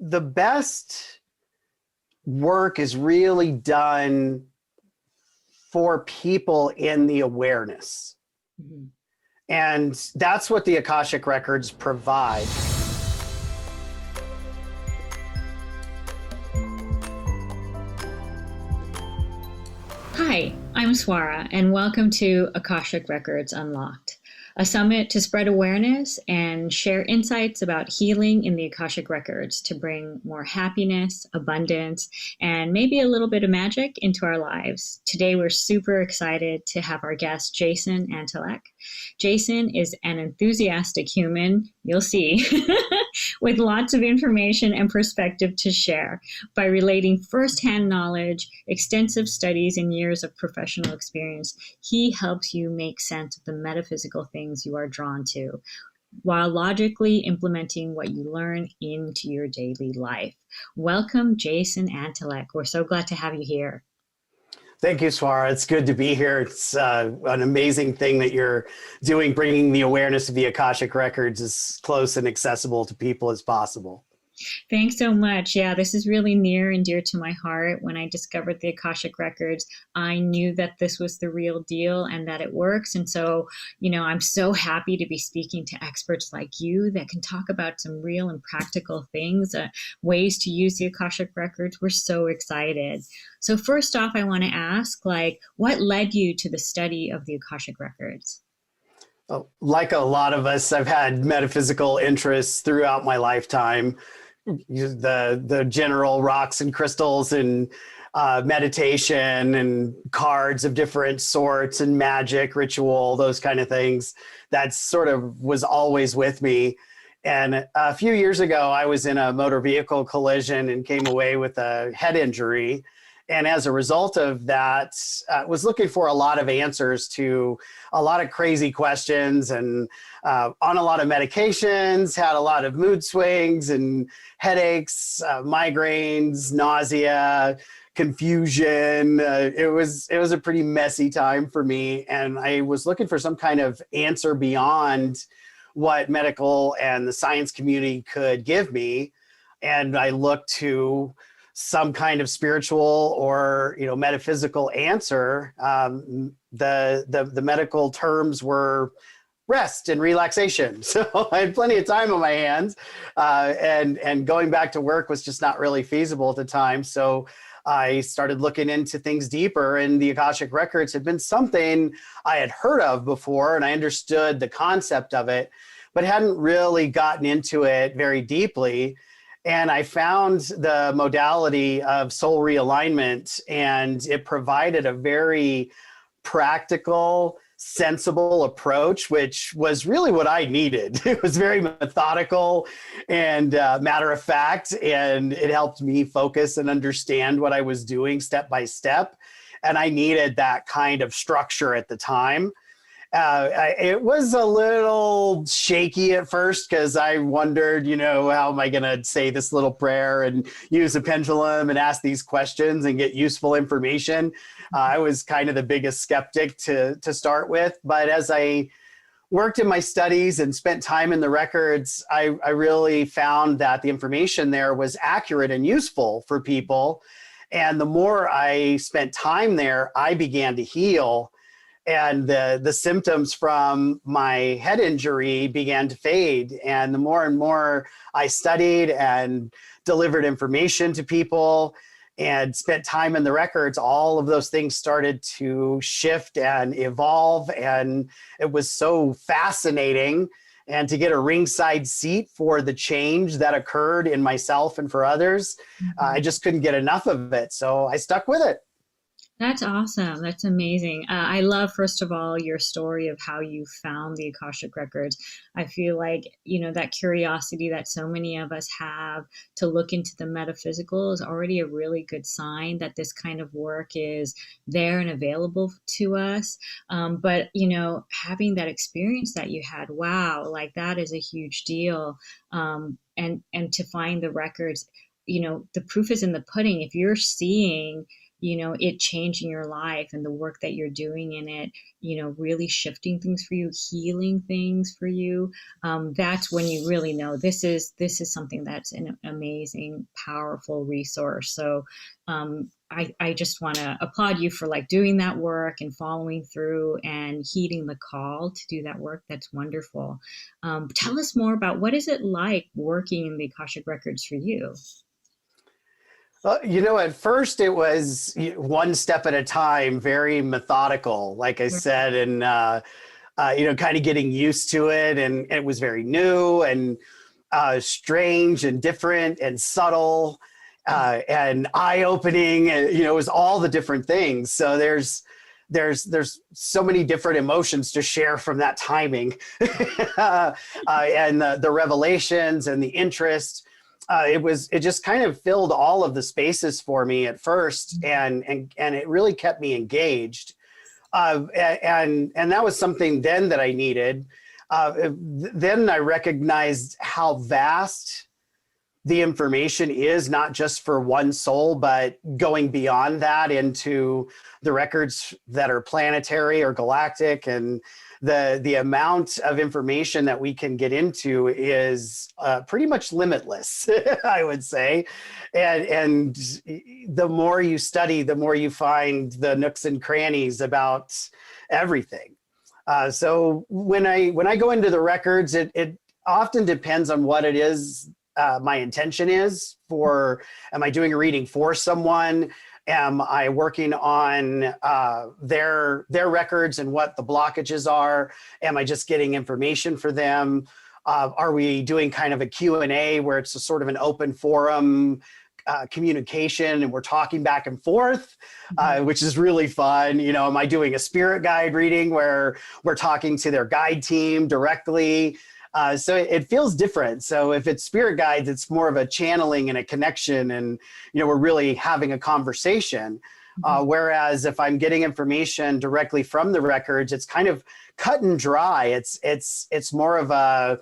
the best work is really done for people in the awareness. Mhm. And that's what the Akashic Records provide. Hi, I'm Swara, and welcome to Akashic Records Unlocked, a summit to spread awareness and share insights about healing in the Akashic Records to bring more happiness, abundance, and maybe a little bit of magic into our lives. Today, we're super excited to have our guest, Jason Antalek. Jason is an enthusiastic human, you'll see, with lots of information and perspective to share. By relating firsthand knowledge, extensive studies, and years of professional experience, he helps you make sense of the metaphysical things you are drawn to while logically implementing what you learn into your daily life. Welcome, Jason Antalek. We're so glad to have you here. Thank you, Swara. It's good to be here. It's an amazing thing that you're doing, bringing the awareness of the Akashic Records as close and accessible to people as possible. Thanks so much. Yeah, this is really near and dear to my heart. When I discovered the Akashic Records, I knew that this was the real deal and that it works. And so, I'm so happy to be speaking to experts like you that can talk about some real and practical things, ways to use the Akashic Records. We're so excited. So first off, I want to ask, what led you to the study of the Akashic Records? Like a lot of us, I've had metaphysical interests throughout my lifetime. The general rocks and crystals and meditation and cards of different sorts and magic ritual, those kind of things. That sort of was always with me. And a few years ago, I was in a motor vehicle collision and came away with a head injury. And as a result of that, was looking for a lot of answers to a lot of crazy questions and on a lot of medications, had a lot of mood swings and headaches, migraines, nausea, confusion. It was a pretty messy time for me. And I was looking for some kind of answer beyond what medical and the science community could give me. And I looked to some kind of spiritual or metaphysical answer. The medical terms were rest and relaxation. So I had plenty of time on my hands, and going back to work was just not really feasible at the time. So I started looking into things deeper, and the Akashic Records had been something I had heard of before, and I understood the concept of it, but hadn't really gotten into it very deeply. And I found the modality of soul realignment, and it provided a very practical, sensible approach, which was really what I needed. It was very methodical and matter of fact, and it helped me focus and understand what I was doing step by step. And I needed that kind of structure at the time. It was a little shaky at first because I wondered, how am I going to say this little prayer and use a pendulum and ask these questions and get useful information. I was kind of the biggest skeptic to start with. But as I worked in my studies and spent time in the records, I really found that the information there was accurate and useful for people. And the more I spent time there, I began to heal. And the symptoms from my head injury began to fade. And the more and more I studied and delivered information to people and spent time in the records, all of those things started to shift and evolve. And it was so fascinating. And to get a ringside seat for the change that occurred in myself and for others, I just couldn't get enough of it. So I stuck with it. That's awesome. That's amazing. I love, first of all, your story of how you found the Akashic Records. I feel like, that curiosity that so many of us have to look into the metaphysical is already a really good sign that this kind of work is there and available to us. But having that experience that you had, wow, that is a huge deal. And to find the records, the proof is in the pudding. If you're seeing it changing your life and the work that you're doing in it, really shifting things for you, healing things for you, that's when you really know this is something that's an amazing, powerful resource. So I just want to applaud you for like doing that work and following through and heeding the call to do that work. That's wonderful. Tell us more about what is it like working in the Akashic Records for you? At first it was one step at a time, very methodical, like I said, and kind of getting used to it, and it was very new and strange and different and subtle and eye-opening, and it was all the different things. So there's so many different emotions to share from that timing, and the revelations and the interest. It just kind of filled all of the spaces for me at first, and it really kept me engaged. And that was something then that I needed. Then I recognized how vast the information is, not just for one soul, but going beyond that into the records that are planetary or galactic. And the amount of information that we can get into is pretty much limitless, I would say. And the more you study, the more you find the nooks and crannies about everything. So when I go into the records, it often depends on what it is my intention is for. Am I doing a reading for someone? Am I working on their records and what the blockages are? Am I just getting information for them? Are we doing kind of a Q&A where it's a sort of an open forum communication and we're talking back and forth, which is really fun? Am I doing a spirit guide reading where we're talking to their guide team directly? So it feels different. So if it's spirit guides, it's more of a channeling and a connection, and we're really having a conversation. Whereas if I'm getting information directly from the records, it's kind of cut and dry. It's more of a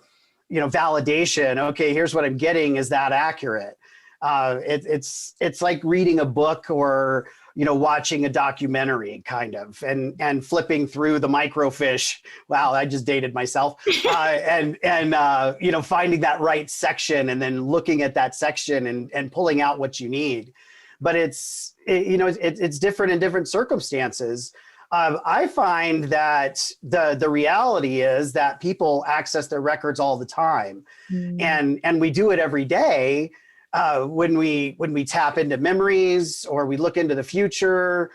validation. Okay, here's what I'm getting. Is that accurate? It's like reading a book or watching a documentary, kind of, and flipping through the microfiche. Wow, I just dated myself. And finding that right section and then looking at that section and pulling out what you need. But it's different in different circumstances. I find that the reality is that people access their records all the time, and we do it every day. When we tap into memories or we look into the future,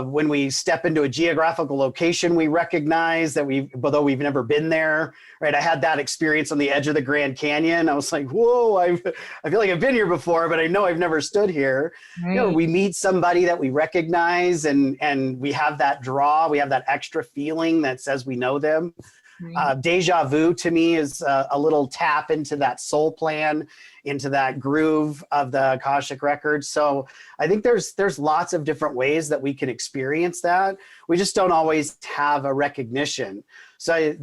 when we step into a geographical location, we recognize that although we've never been there, right? I had that experience on the edge of the Grand Canyon. I was like, whoa, I feel like I've been here before, but I know I've never stood here. Right. We meet somebody that we recognize, and we have that draw, we have that extra feeling that says we know them. Right. Deja vu to me is a little tap into that soul plan, into that groove of the Akashic Records. So I think there's lots of different ways that we can experience that. We just don't always have a recognition. So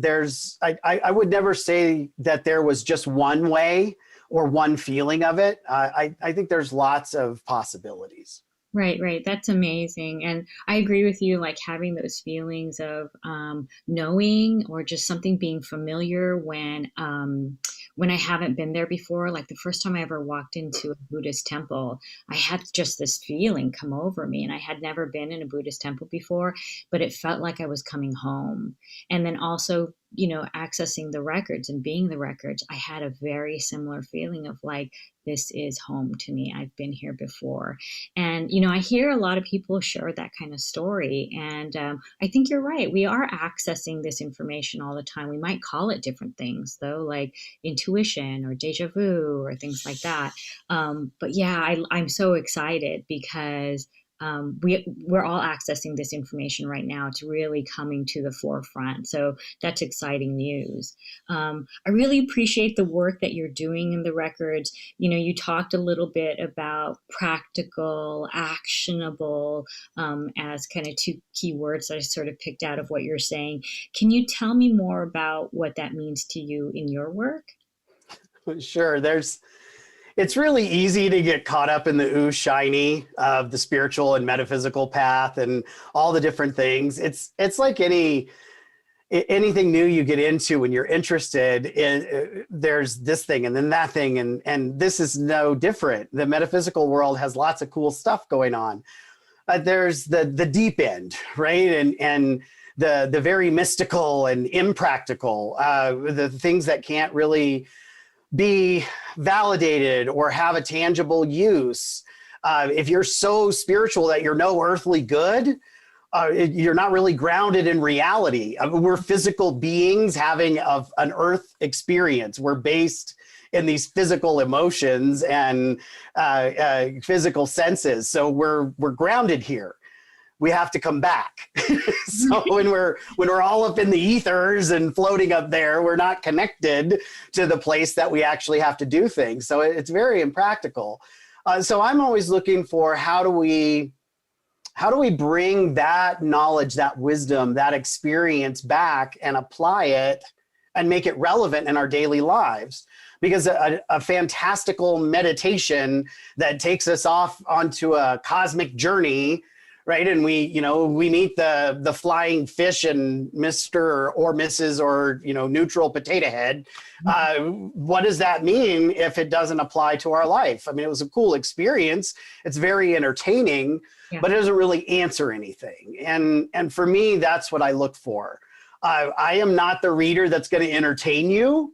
I would never say that there was just one way or one feeling of it. I think there's lots of possibilities. Right, right. That's amazing. And I agree with you, like having those feelings of knowing or just something being familiar when I haven't been there before. Like the first time I ever walked into a Buddhist temple, I had just this feeling come over me, and I had never been in a Buddhist temple before, but it felt like I was coming home. And then also, accessing the records and being the records, I had a very similar feeling of like, this is home to me. I've been here before. And, I hear a lot of people share that kind of story. And I think you're right. We are accessing this information all the time. We might call it different things, though, like intuition or deja vu or things like that. But yeah, I'm so excited because we're all accessing this information right now. It's really coming to the forefront. So that's exciting news. I really appreciate the work that you're doing in the records. You talked a little bit about practical, actionable, as kind of two key words that I sort of picked out of what you're saying. Can you tell me more about what that means to you in your work? Sure. it's really easy to get caught up in the ooh shiny of the spiritual and metaphysical path and all the different things. It's like anything new you get into when you're interested in, there's this thing and then that thing, and this is no different. The metaphysical world has lots of cool stuff going on. There's the deep end, right? And the very mystical and impractical, the things that can't really be validated or have a tangible use. If you're so spiritual that you're no earthly good, you're not really grounded in reality. We're physical beings having an earth experience. We're based in these physical emotions and physical senses. So we're grounded here. We have to come back. So when we're all up in the ethers and floating up there, we're not connected to the place that we actually have to do things. So it's very impractical. So I'm always looking for how do we bring that knowledge, that wisdom, that experience back and apply it and make it relevant in our daily lives? Because a fantastical meditation that takes us off onto a cosmic journey, right? And we meet the flying fish and Mr. or Mrs. or, neutral potato head. What does that mean if it doesn't apply to our life? I mean, it was a cool experience. It's very entertaining, but it doesn't really answer anything. And for me, that's what I look for. I am not the reader that's going to entertain you.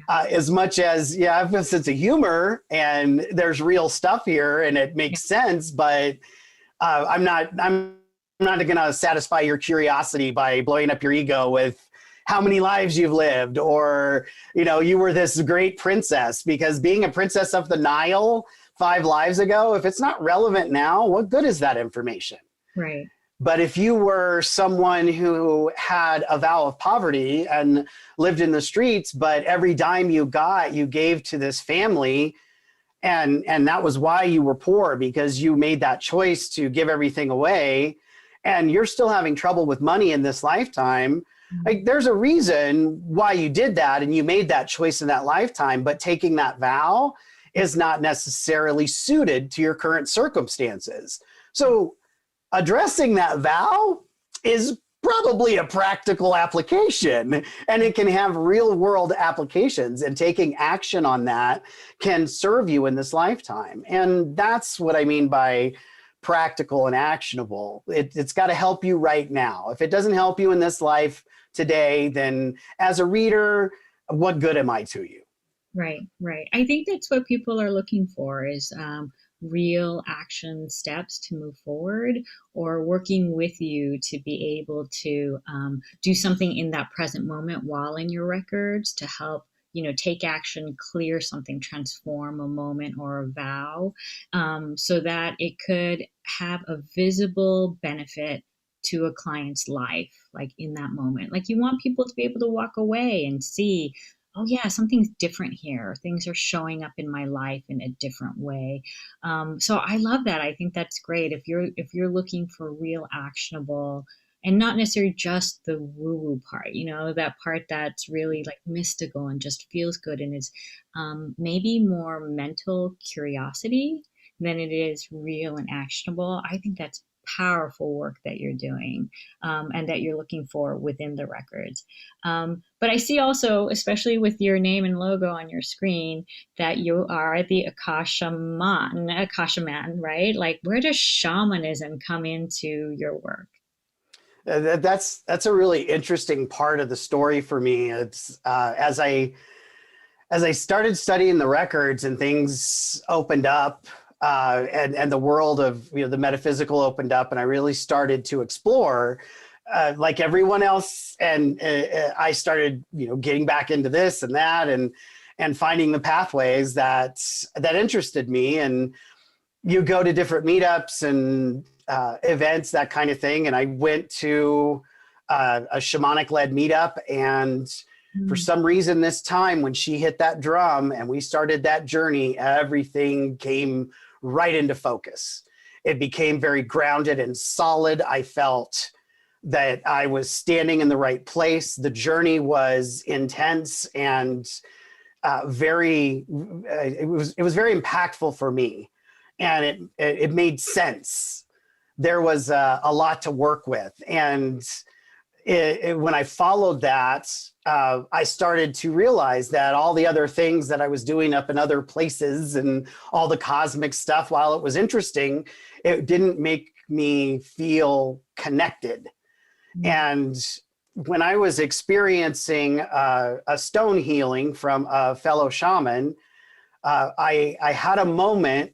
As much as, I have a sense of humor and there's real stuff here and it makes sense, but I'm not going to satisfy your curiosity by blowing up your ego with how many lives you've lived, or, you were this great princess, because being a princess of the Nile 5 lives ago, if it's not relevant now, what good is that information? Right. But if you were someone who had a vow of poverty and lived in the streets, but every dime you got, you gave to this family, and that was why you were poor, because you made that choice to give everything away, and you're still having trouble with money in this lifetime, like, there's a reason why you did that and you made that choice in that lifetime, but taking that vow is not necessarily suited to your current circumstances. So addressing that vow is probably a practical application, and it can have real world applications, and taking action on that can serve you in this lifetime. And that's what I mean by practical and actionable. It's got to help you right now. If it doesn't help you in this life today, then as a reader, what good am I to you? Right. I think that's what people are looking for is real action steps to move forward, or working with you to be able to do something in that present moment while in your records to help, take action, clear something, transform a moment or a vow, so that it could have a visible benefit to a client's life, like in that moment. Like, you want people to be able to walk away and see, oh yeah, something's different here. Things are showing up in my life in a different way. So I love that. I think that's great. If you're looking for real actionable, and not necessarily just the woo-woo part, that part that's really like mystical and just feels good and is maybe more mental curiosity than it is real and actionable. I think that's powerful work that you're doing, and that you're looking for within the records. But I see also, especially with your name and logo on your screen, that you are the Akasha man, right? Like, where does shamanism come into your work? That's a really interesting part of the story for me. It's as I started studying the records and things opened up, and the world of the metaphysical opened up, and I really started to explore, like everyone else, and I started getting back into this and that, and finding the pathways that interested me. And you go to different meetups and events, that kind of thing. And I went to a shamanic led meetup, and for some reason this time, when she hit that drum and we started that journey, everything came right into focus. It became very grounded and solid. I felt that I was standing in the right place. The journey was intense and it was very impactful for me, and it made sense. There was a lot to work with, and when I followed that, I started to realize that all the other things that I was doing up in other places and all the cosmic stuff, while it was interesting, it didn't make me feel connected. And when I was experiencing a stone healing from a fellow shaman, I had a moment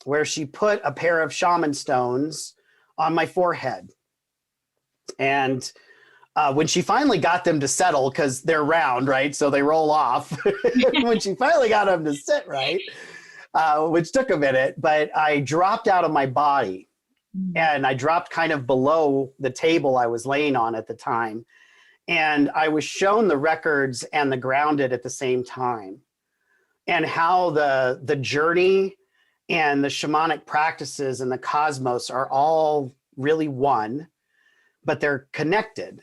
where she put a pair of shaman stones on my forehead. And when she finally got them to settle, because they're round, right? So they roll off. When she finally got them to sit right, which took a minute, but I dropped out of my body. And I dropped kind of below the table I was laying on at the time. And I was shown the records and the grounded at the same time, and how the journey and the shamanic practices and the cosmos are all really one, but they're connected.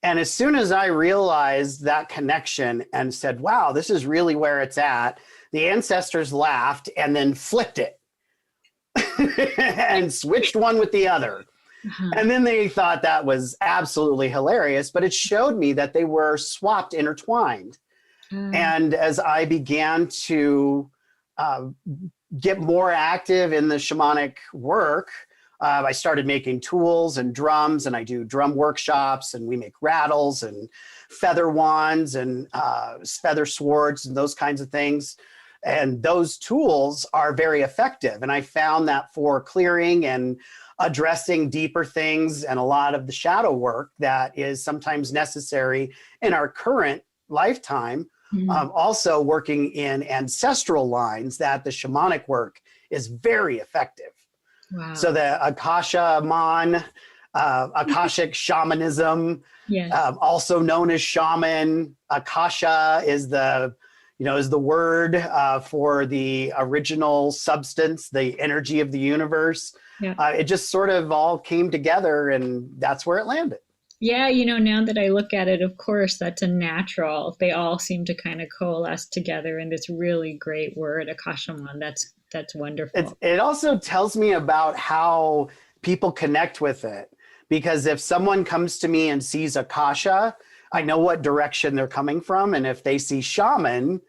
And as soon as I realized that connection and said, wow, this is really where it's at, the ancestors laughed and then flipped it and switched one with the other. And then they thought that was absolutely hilarious, but it showed me that they were swapped, intertwined. And as I began to get more active in the shamanic work, I started making tools and drums, and I do drum workshops, and we make rattles and feather wands and feather swords and those kinds of things. And those tools are very effective. And I found that for clearing and addressing deeper things and a lot of the shadow work that is sometimes necessary in our current lifetime, also working in ancestral lines, that the shamanic work is very effective. Wow. So the Akashic shamanism, also known as shaman. Akasha is the word for the original substance, the energy of the universe. It just sort of all came together, and that's where it landed. Yeah, now that I look at it, of course, that's a natural. They all seem to kind of coalesce together in this really great word, Akashaman. That's wonderful. It also tells me about how people connect with it, because if someone comes to me and sees Akasha, I know what direction they're coming from. And if they see shaman,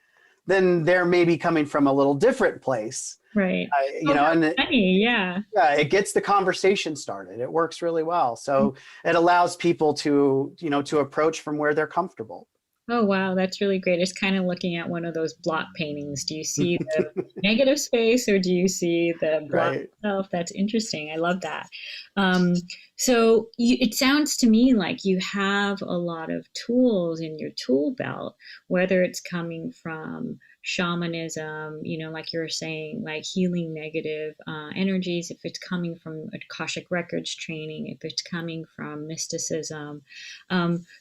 then they're maybe coming from a little different place. Right. It gets the conversation started. It works really well. So it allows people to approach from where they're comfortable. Oh, wow. That's really great. It's kind of looking at one of those block paintings. Do you see the negative space, or do you see the block itself? That's interesting. I love that. So it sounds to me like you have a lot of tools in your tool belt, whether it's coming from shamanism, like you were saying, like healing negative energies, if it's coming from Akashic Records training, if it's coming from mysticism.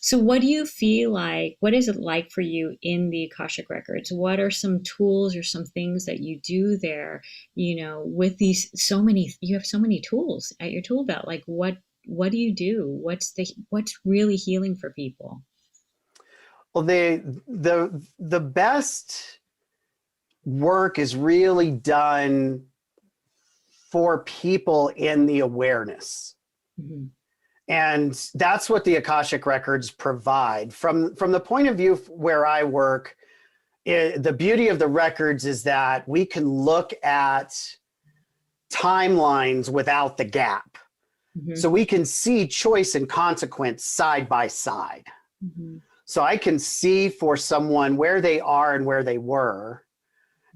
So what do you feel like, what is it like for you in the Akashic Records? What are some tools or some things that you do there, with these you have so many tools at your tool belt? Like what do you do? What's really healing for people? Well, the best work is really done for people in the awareness. And that's what the Akashic Records provide. From the point of view where I work, the beauty of the records is that we can look at timelines without the gap. So we can see choice and consequence side by side. So I can see for someone where they are and where they were,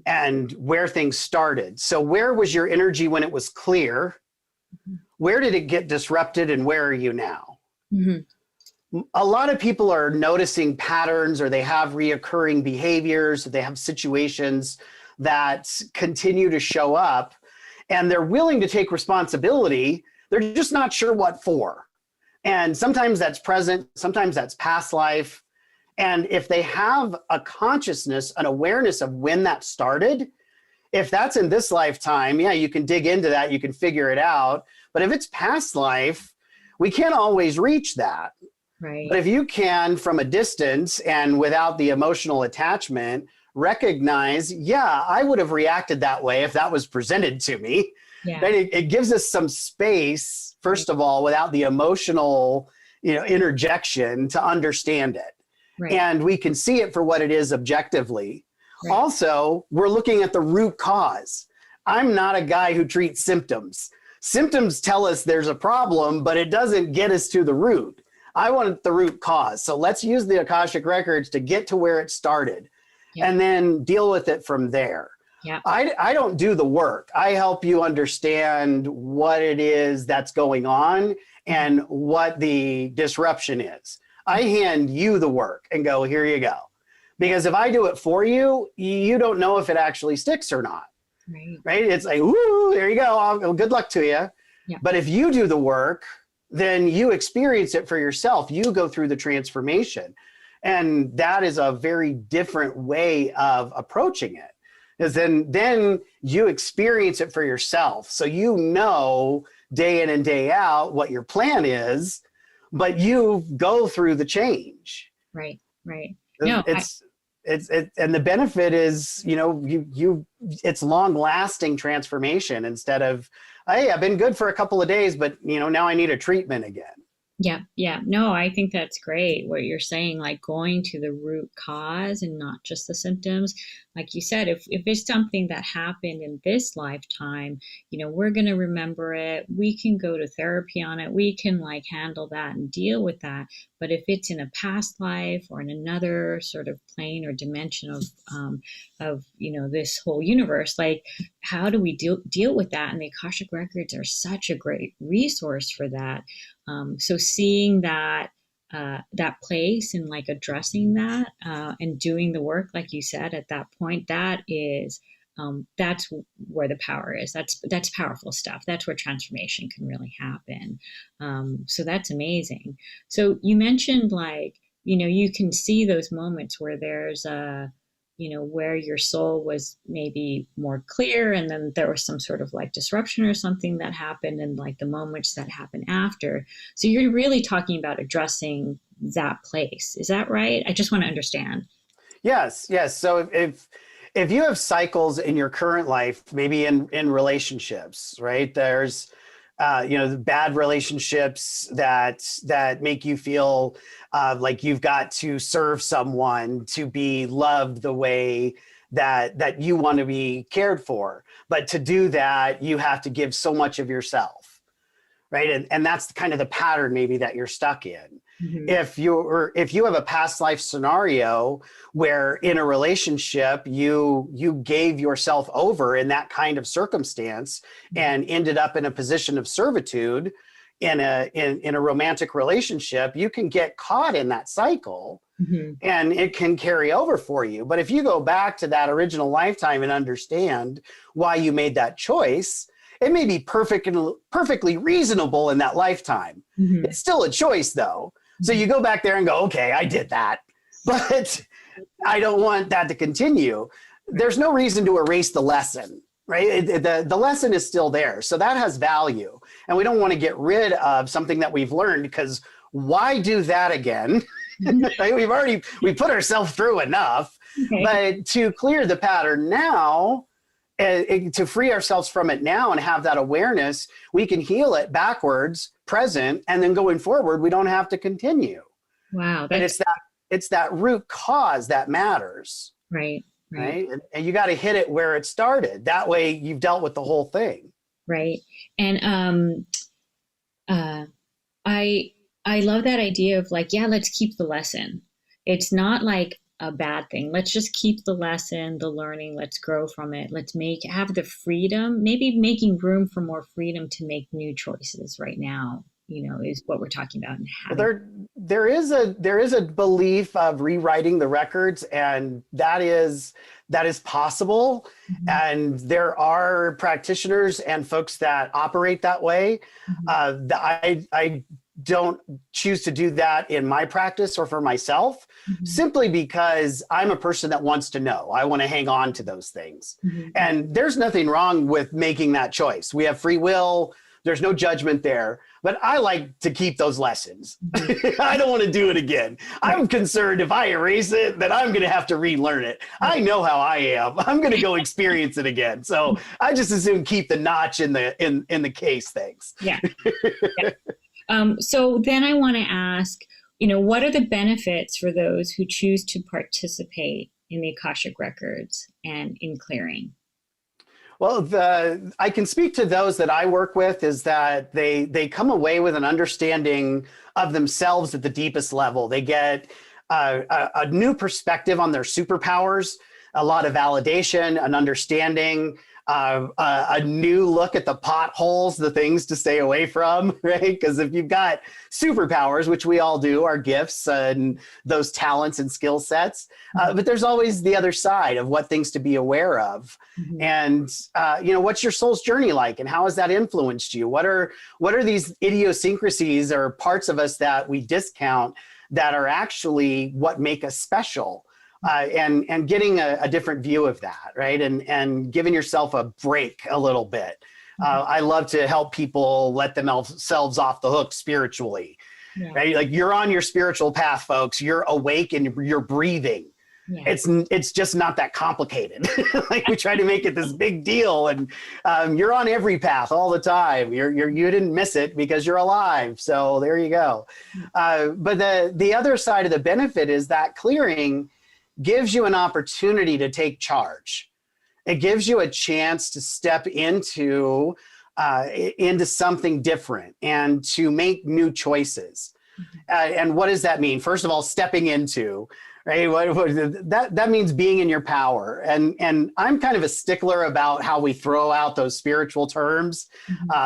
and where things started. So where was your energy when it was clear? Where did it get disrupted, and where are you now? A lot of people are noticing patterns, or they have reoccurring behaviors, or they have situations that continue to show up, and they're willing to take responsibility. They're just not sure what for. And sometimes that's present, sometimes that's past life. And if they have a consciousness, an awareness of when that started, if that's in this lifetime, you can dig into that, you can figure it out. But if it's past life, we can't always reach that. Right. But if you can, from a distance and without the emotional attachment, recognize, yeah, I would have reacted that way if that was presented to me. Yeah. Right? It gives us some space, first of all, without the emotional, interjection to understand it. Right. And we can see it for what it is objectively. Right. Also, we're looking at the root cause. I'm not a guy who treats symptoms. Symptoms tell us there's a problem, but it doesn't get us to the root. I want the root cause. So let's use the Akashic Records to get to where it started, and then deal with it from there. Yeah. I don't do the work. I help you understand what it is that's going on and what the disruption is. I hand you the work and go, here you go. Because if I do it for you, you don't know if it actually sticks or not. Right? It's like, ooh, there you go. Good luck to you. Yeah. But if you do the work, then you experience it for yourself. You go through the transformation. And that is a very different way of approaching it. Is then you experience it for yourself. So you know day in and day out what your plan is, but you go through the change. Right. No, and the benefit is, it's long lasting transformation instead of, hey, I've been good for a couple of days, but now I need a treatment again. Yeah. No, I think that's great what you're saying, like going to the root cause and not just the symptoms. Like you said, if it's something that happened in this lifetime, we're going to remember it. We can go to therapy on it. We can like handle that and deal with that. But if it's in a past life or in another sort of plane or dimension of this whole universe, like how do we deal with that? And the Akashic Records are such a great resource for that. So seeing that place and like addressing that and doing the work, like you said, at that point, that is that's where the power is. That's powerful stuff. That's where transformation can really happen. So that's amazing. So you mentioned like, you can see those moments where there's where your soul was maybe more clear, and then there was some sort of like disruption or something that happened, and like the moments that happen after. So you're really talking about addressing that place. Is that right? I just want to understand. Yes. So if you have cycles in your current life, maybe in relationships, right? There's bad relationships that make you feel like you've got to serve someone to be loved the way that you want to be cared for. But to do that, you have to give so much of yourself, right? And that's kind of the pattern maybe that you're stuck in. Mm-hmm. If you have a past life scenario where in a relationship you gave yourself over in that kind of circumstance and ended up in a position of servitude in a romantic relationship, you can get caught in that cycle. Mm-hmm. And it can carry over for you. But if you go back to that original lifetime and understand why you made that choice, it may be perfectly reasonable in that lifetime. Mm-hmm. It's still a choice though. So you go back there and go, okay, I did that, but I don't want that to continue. There's no reason to erase the lesson, right? The lesson is still there. So that has value. And we don't want to get rid of something that we've learned, because why do that again? Right? We put ourselves through enough, okay. But to clear the pattern now, to free ourselves from it now and have that awareness, we can heal it backwards, present, and then going forward, we don't have to continue. Wow. But it's that root cause that matters. Right. And you got to hit it where it started. That way you've dealt with the whole thing. Right. And I love that idea of like, yeah, let's keep the lesson. It's not like a bad thing. Let's just keep the lesson, the learning, let's grow from it. Let's have the freedom, maybe making room for more freedom to make new choices right now, is what we're talking about. And there is a belief of rewriting the records, and that is possible. Mm-hmm. And there are practitioners and folks that operate that way. Mm-hmm. I don't choose to do that in my practice or for myself, mm-hmm. simply because I'm a person that wants to know. I want to hang on to those things. Mm-hmm. And there's nothing wrong with making that choice. We have free will. There's no judgment there. But I like to keep those lessons. I don't want to do it again. I'm concerned if I erase it, that I'm going to have to relearn it. I know how I am. I'm going to go experience it again. So I just assume keep the notch in the case. Thanks. Yeah. Yeah. So then I want to ask, what are the benefits for those who choose to participate in the Akashic Records and in clearing? Well, I can speak to those that I work with is that they come away with an understanding of themselves at the deepest level. They get a new perspective on their superpowers, a lot of validation, an understanding, a new look at the potholes, the things to stay away from, right? Because if you've got superpowers, which we all do, our gifts and those talents and skill sets, but there's always the other side of what things to be aware of. Mm-hmm. And, what's your soul's journey like and how has that influenced you? What are these idiosyncrasies or parts of us that we discount that are actually what make us special? And getting a different view of that, right? And giving yourself a break a little bit. I love to help people let themselves off the hook spiritually, right? Like you're on your spiritual path, folks. You're awake and you're breathing. Yeah. It's just not that complicated. Like we try to make it this big deal, and you're on every path all the time. You didn't miss it because you're alive. So there you go. But the other side of the benefit is that clearing gives you an opportunity to take charge. It gives you a chance to step into something different and to make new choices. And what does that mean? First of all, stepping into, right? That means being in your power. And I'm kind of a stickler about how we throw out those spiritual terms,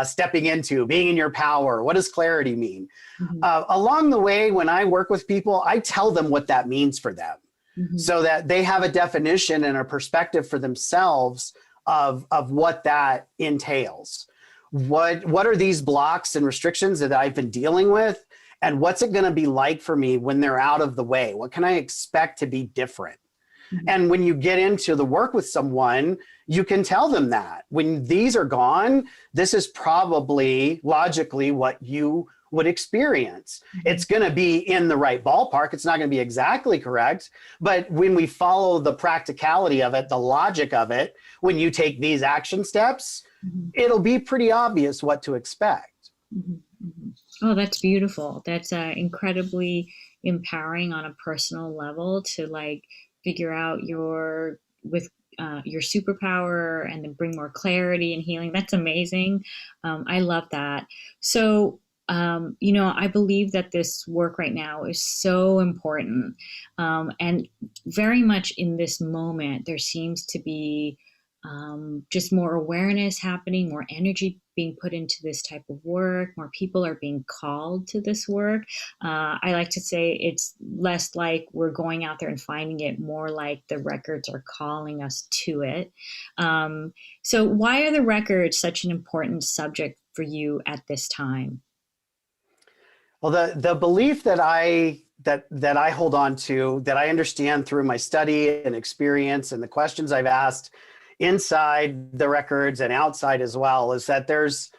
stepping into, being in your power. What does clarity mean? Along the way, when I work with people, I tell them what that means for them. So that they have a definition and a perspective for themselves of what that entails. What are these blocks and restrictions that I've been dealing with? And what's it going to be like for me when they're out of the way? What can I expect to be different? And when you get into the work with someone, you can tell them that when these are gone, this is probably logically what you would experience. It's going to be in the right ballpark. It's not going to be exactly correct. But when we follow the practicality of it, the logic of it, when you take these action steps, it'll be pretty obvious what to expect. Oh, that's beautiful. That's incredibly empowering on a personal level to figure out your superpower and then bring more clarity and healing. That's amazing. I love that. So, I believe that this work right now is so important. And very much in this moment, there seems to be just more awareness happening, more energy being put into this type of work, more people are being called to this work. I like to say it's less like we're going out there and finding it, more like the records are calling us to it. So why are the records such an important subject for you at this time? Well, the belief that I hold on to, that I understand through my study and experience and the questions I've asked inside the records and outside as well, is that there's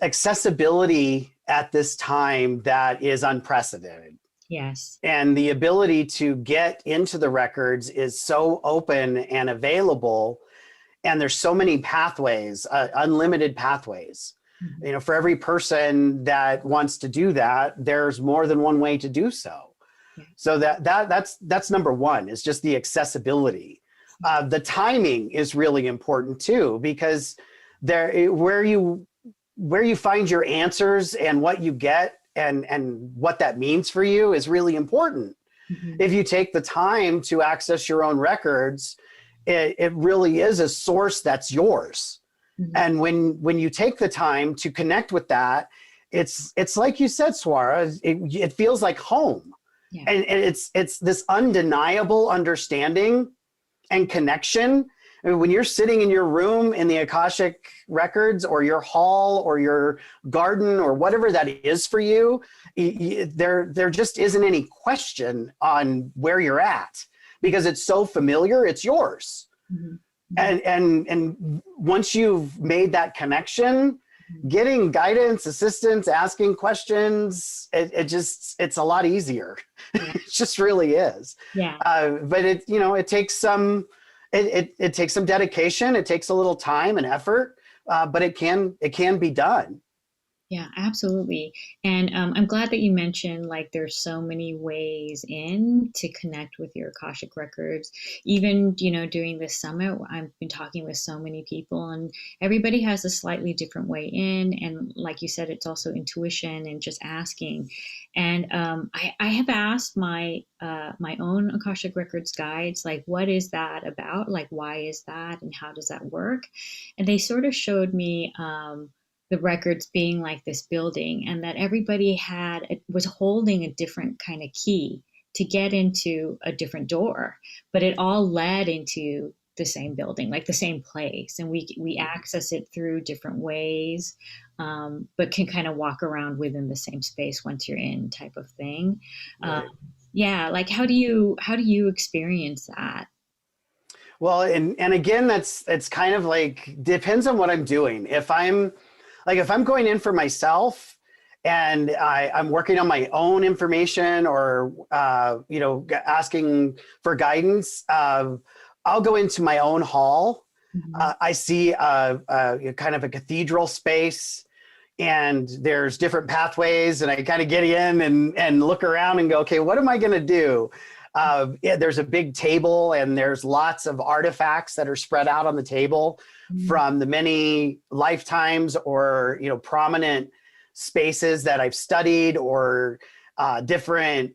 accessibility at this time that is unprecedented. Yes. And the ability to get into the records is so open and available. And there's so many pathways, unlimited pathways. For every person that wants to do that, there's more than one way to do so. So that's number one, is just the accessibility. The timing is really important too, because where you find your answers and what you get and what that means for you is really important. If you take the time to access your own records, it really is a source that's yours. And when you take the time to connect with that, it's like you said, Swara, it feels like home. Yeah. And it's this undeniable understanding and connection. I mean, when you're sitting in your room in the Akashic records, or your hall or your garden or whatever that is for you, there just isn't any question on where you're at, because it's so familiar, it's yours. And once you've made that connection, getting guidance, assistance, asking questions, it's a lot easier. Yeah. It just really is. Yeah. But it takes it takes some dedication. It takes a little time and effort, but it can be done. Yeah, absolutely. And I'm glad that you mentioned like there's so many ways in to connect with your Akashic records. Even, doing this summit, I've been talking with so many people and everybody has a slightly different way in. And like you said, it's also intuition and just asking. And I have asked my own Akashic records guides, like, what is that about? Like, why is that? And how does that work? And they sort of showed me, the records being like this building and that everybody was holding a different kind of key to get into a different door, but it all led into the same building, like the same place, and we access it through different ways, but can kind of walk around within the same space once you're in, type of thing. Right. Yeah, like how do you experience that? Well, and again, it's kind of like depends on what I'm doing. If I'm going in for myself and I'm working on my own information or asking for guidance, I'll go into my own hall. Mm-hmm. I see kind of a cathedral space, and there's different pathways, and I kind of get in and look around and go, okay, what am I going to do? There's a big table and there's lots of artifacts that are spread out on the table from the many lifetimes or prominent spaces that I've studied or different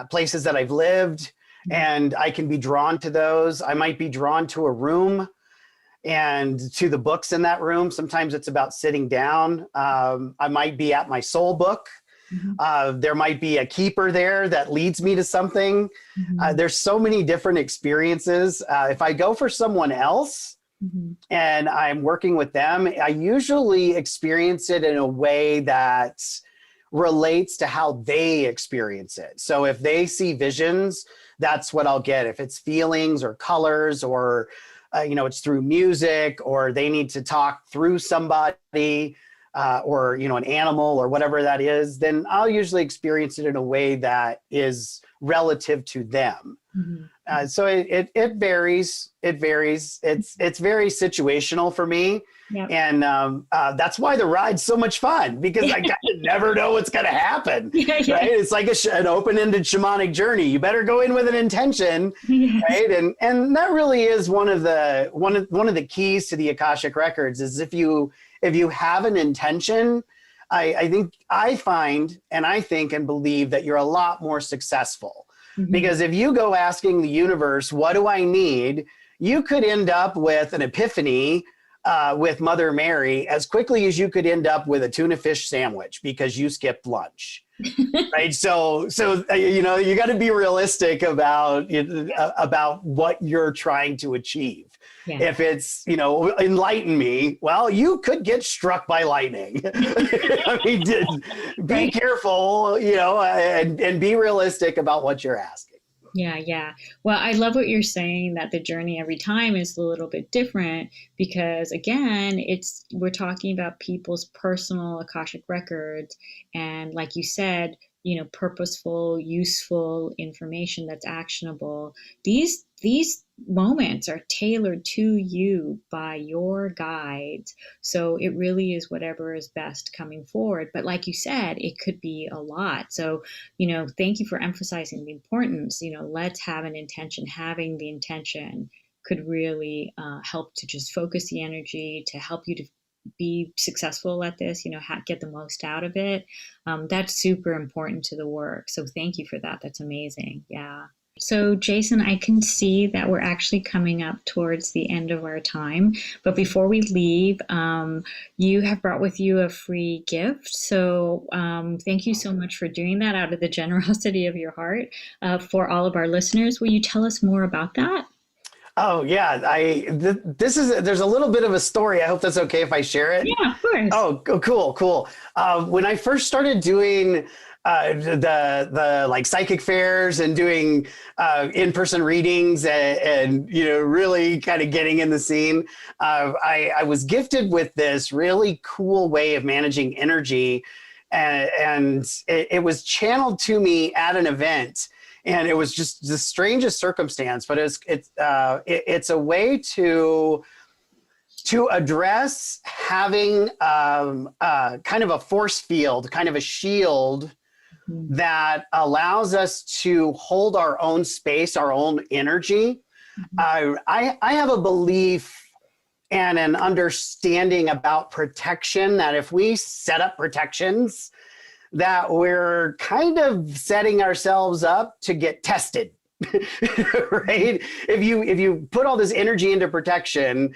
places that I've lived, and I can be drawn to those. I might be drawn to a room and to the books in that room. Sometimes it's about sitting down. I might be at my soul book. There might be a keeper there that leads me to something. There's so many different experiences. If I go for someone else and I'm working with them, I usually experience it in a way that relates to how they experience it. So if they see visions, that's what I'll get. If it's feelings or colors or, it's through music, or they need to talk through somebody, or an animal or whatever that is, then I'll usually experience it in a way that is relative to them. So it varies. It varies. It's very situational for me. Yep. And that's why the ride's so much fun, because I kind of never know what's going to happen. Yeah. Right? It's like an open-ended shamanic journey. You better go in with an intention, Yes. right? And that really is one of the keys to the Akashic records is if you have an intention, I find and I think and believe that you're a lot more successful. Because if you go asking the universe, what do I need? You could end up with an epiphany with Mother Mary as quickly as you could end up with a tuna fish sandwich because you skipped lunch. Right. So you got to be realistic about what you're trying to achieve. Yeah. If it's, enlighten me, well, you could get struck by lightning. I mean, be careful, and be realistic about what you're asking. Yeah. Well, I love what you're saying, that the journey every time is a little bit different because, again, we're talking about people's personal Akashic records. And like you said, purposeful, useful information that's actionable. These moments are tailored to you by your guides. So it really is whatever is best coming forward. But like you said, it could be a lot. So, thank you for emphasizing the importance. Let's have an intention. Having the intention could really help to just focus the energy, to help you to be successful at this, get the most out of it. That's super important to the work. So thank you for that. That's amazing. Yeah. So, Jason, I can see that we're actually coming up towards the end of our time. But before we leave, you have brought with you a free gift. So thank you so much for doing that out of the generosity of your heart for all of our listeners. Will you tell us more about that? Oh yeah, there's a little bit of a story. I hope that's okay if I share it. Yeah, of course. Oh, cool. When I first started doing the like psychic fairs and doing in-person readings and really kind of getting in the scene. I was gifted with this really cool way of managing energy, and it was channeled to me at an event. And it was just the strangest circumstance, but it's a way to address having kind of a force field, kind of a shield that allows us to hold our own space, our own energy. I have a belief and an understanding about protection that if we set up protections, that we're kind of setting ourselves up to get tested. Right? If you put all this energy into protection,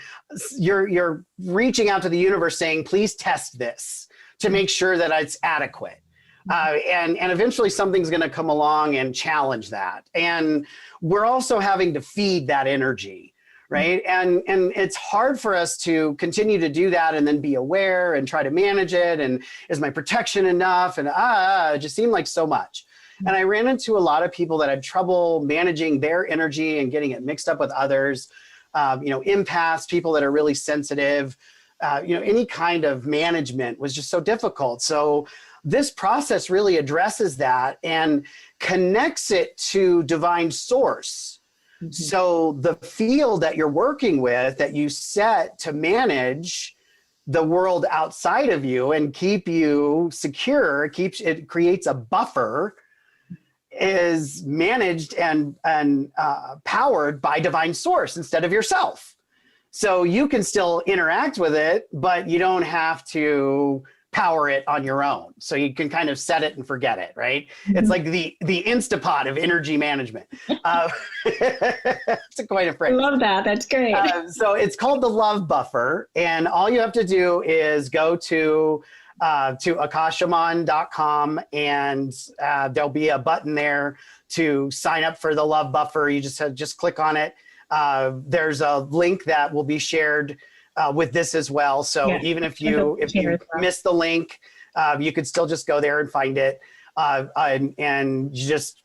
you're reaching out to the universe saying, please test this to make sure that it's adequate. And eventually something's going to come along and challenge that. And we're also having to feed that energy, right? And it's hard for us to continue to do that and then be aware and try to manage it. And is my protection enough? And it just seemed like so much. And I ran into a lot of people that had trouble managing their energy and getting it mixed up with others, empaths, people that are really sensitive, any kind of management was just so difficult. So this process really addresses that and connects it to divine source. Mm-hmm. So the field that you're working with, that you set to manage the world outside of you and keep you secure, it creates a buffer, is managed and powered by divine source instead of yourself. So you can still interact with it, but you don't have to power it on your own. So you can kind of set it and forget it, right? Mm-hmm. It's like the Instapot of energy management. It's quite a phrase. I love that. That's great. So it's called the love buffer. And all you have to do is go to akashaman.com, and there'll be a button there to sign up for the love buffer. You just click on it. There's a link that will be shared with this as well. So even if you miss the link, you could still just go there and find it, and you just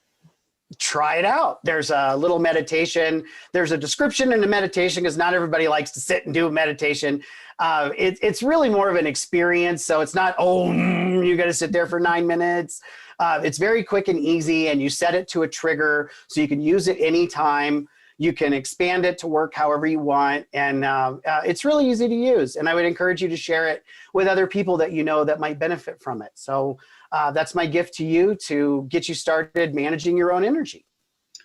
try it out. There's a little meditation. There's a description in the meditation because not everybody likes to sit and do a meditation. It's really more of an experience. So it's not, you got to sit there for 9 minutes. It's very quick and easy, and you set it to a trigger so you can use it anytime. You can expand it to work however you want. And it's really easy to use. And I would encourage you to share it with other people that you know that might benefit from it. So that's my gift to you to get you started managing your own energy.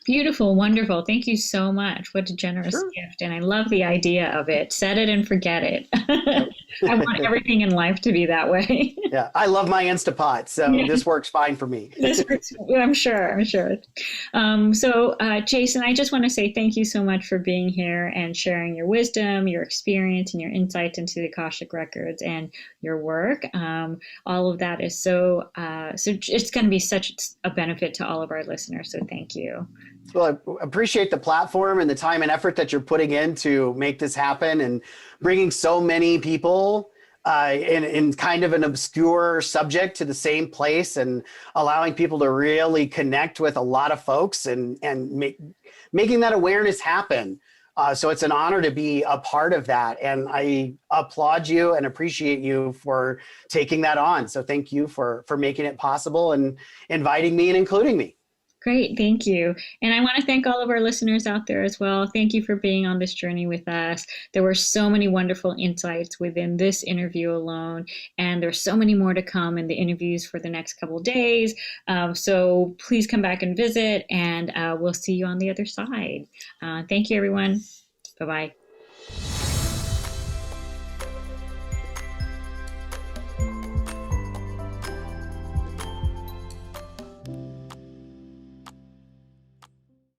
Beautiful. Wonderful. Thank you so much. What a generous gift. And I love the idea of it. Set it and forget it. I want everything in life to be that way. Yeah. I love my Instapot. So this works fine for me. This works, I'm sure. So Jason, I just want to say thank you so much for being here and sharing your wisdom, your experience, and your insights into the Akashic Records and your work. All of that is so it's going to be such a benefit to all of our listeners. So thank you. Well, I appreciate the platform and the time and effort that you're putting in to make this happen and bringing so many people in kind of an obscure subject to the same place and allowing people to really connect with a lot of folks and making that awareness happen. So it's an honor to be a part of that. And I applaud you and appreciate you for taking that on. So thank you for making it possible and inviting me and including me. Great. Thank you. And I want to thank all of our listeners out there as well. Thank you for being on this journey with us. There were so many wonderful insights within this interview alone, and there's so many more to come in the interviews for the next couple of days. So please come back and visit, and we'll see you on the other side. Thank you, everyone. Bye-bye.